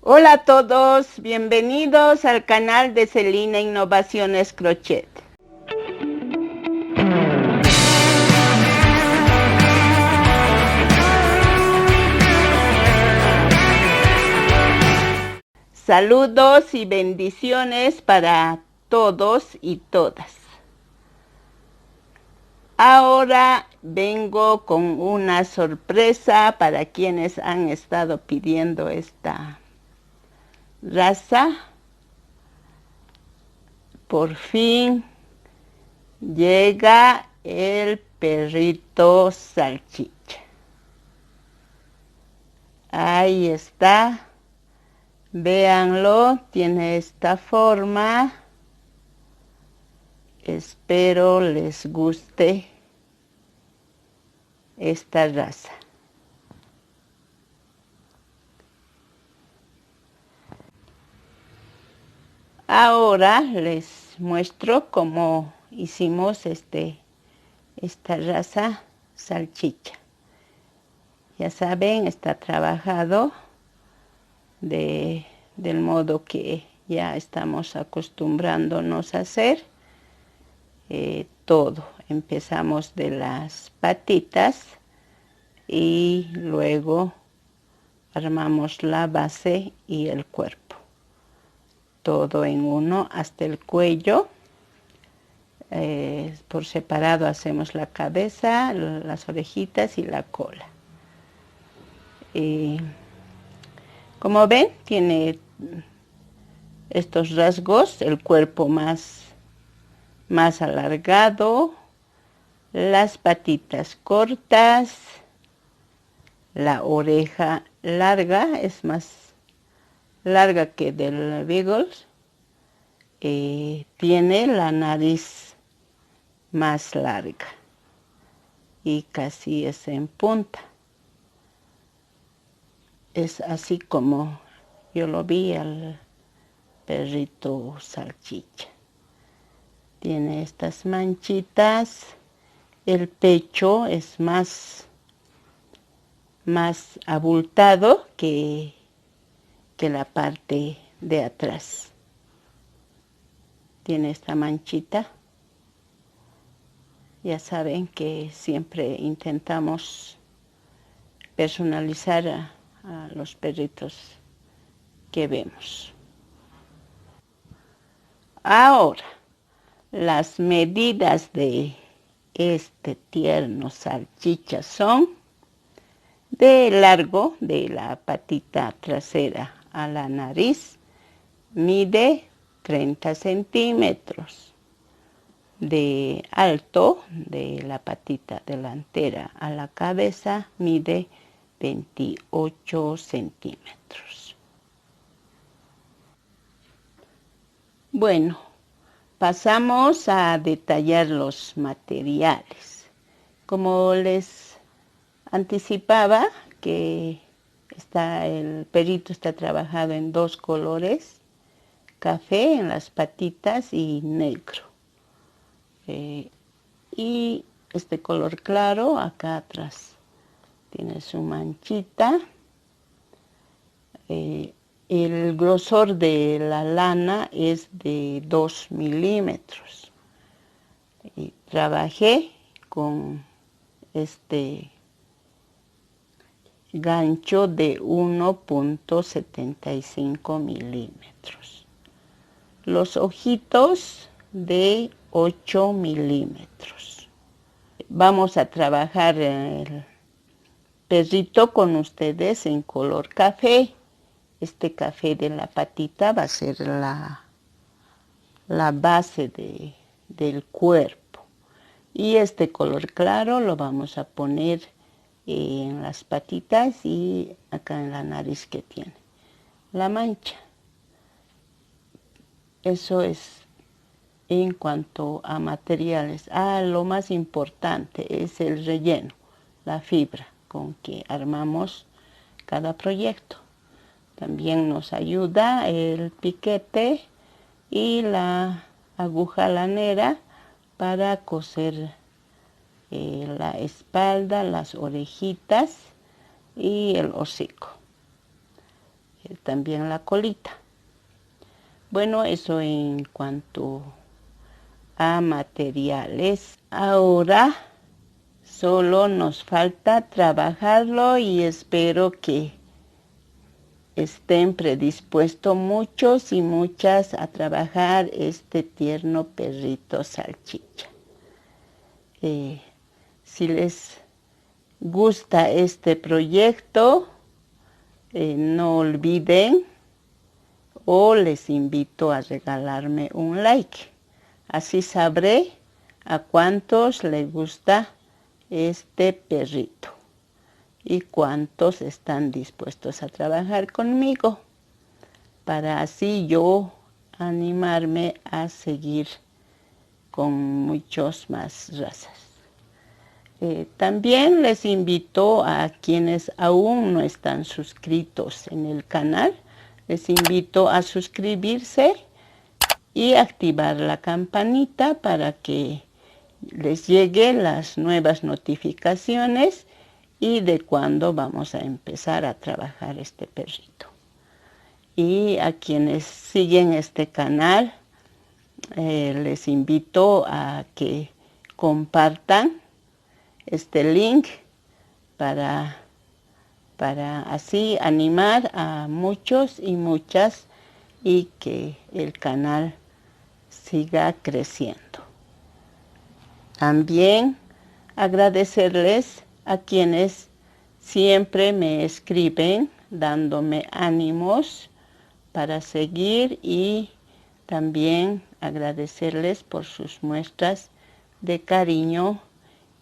Hola a todos, bienvenidos al canal de Celina Innovaciones Crochet. Saludos y bendiciones para todos y todas. Ahora vengo con una sorpresa para quienes han estado pidiendo esta raza. Por fin llega el perrito salchicha. Ahí está. Véanlo, tiene esta forma. Espero les guste esta raza. Ahora les muestro cómo hicimos esta raza salchicha. Ya saben, está trabajado del modo que ya estamos acostumbrándonos a hacer. Todo. Empezamos de las patitas y luego armamos la base y el cuerpo. Todo en uno hasta el cuello. Por separado hacemos la cabeza, las orejitas y la cola. Como ven, tiene estos rasgos, el cuerpo más alargado, las patitas cortas, la oreja larga, es más larga que del Beagle. Tiene la nariz más larga y casi es en punta. Es así como yo lo vi al perrito salchicha. Tiene estas manchitas. El pecho es más abultado que la parte de atrás. Tiene esta manchita. Ya saben que siempre intentamos personalizar a los perritos que vemos. Ahora, las medidas de este tierno salchicha son: de largo de la patita trasera a la nariz mide 30 centímetros. De alto de la patita delantera a la cabeza mide 28 centímetros. Bueno, pasamos a detallar los materiales. Como les anticipaba, que el perrito está trabajado en dos colores: café en las patitas y negro. Y este color claro acá atrás tiene su manchita. El grosor de la lana es de 2 milímetros. Y trabajé con este gancho de 1.75 milímetros. Los ojitos de 8 milímetros. Vamos a trabajar el perrito con ustedes en color café. Este café de la patita va a ser la base del cuerpo. Y este color claro lo vamos a poner en las patitas y acá en la nariz que tiene la mancha. Eso es en cuanto a materiales. Lo más importante es el relleno, la fibra con que armamos cada proyecto. También nos ayuda el piquete y la aguja lanera para coser la espalda, las orejitas y el hocico. también la colita. Bueno, eso en cuanto a materiales. Ahora solo nos falta trabajarlo y espero que estén predispuestos muchos y muchas a trabajar este tierno perrito salchicha. Si les gusta este proyecto, no olviden o les invito a regalarme un like. Así sabré a cuántos les gusta este perrito y cuántos están dispuestos a trabajar conmigo, para así yo animarme a seguir con muchos más razas. También les invito a quienes aún no están suscritos en el canal, les invito a suscribirse y activar la campanita para que les lleguen las nuevas notificaciones y de cuándo vamos a empezar a trabajar este perrito. Y a quienes siguen este canal, les invito a que compartan este link para así animar a muchos y muchas y que el canal siga creciendo. También agradecerles a quienes siempre me escriben dándome ánimos para seguir y también agradecerles por sus muestras de cariño,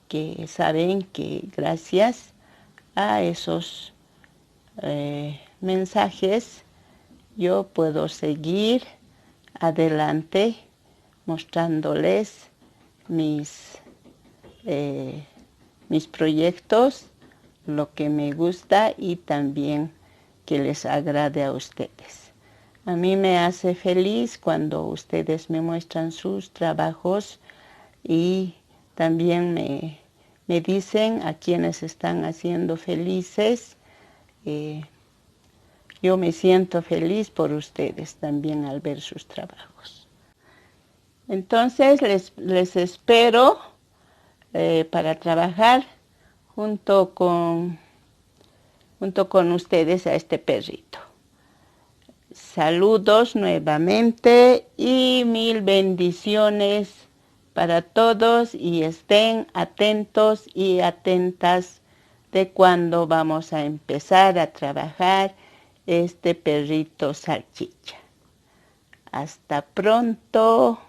que saben que gracias a esos mensajes yo puedo seguir adelante mostrándoles mis proyectos, lo que me gusta y también que les agrade a ustedes. A mí me hace feliz cuando ustedes me muestran sus trabajos y también me dicen a quienes están haciendo felices. Yo me siento feliz por ustedes también al ver sus trabajos. Entonces les espero para trabajar junto con ustedes a este perrito. Saludos nuevamente y mil bendiciones para todos y estén atentos y atentas de cuando vamos a empezar a trabajar este perrito salchicha. Hasta pronto.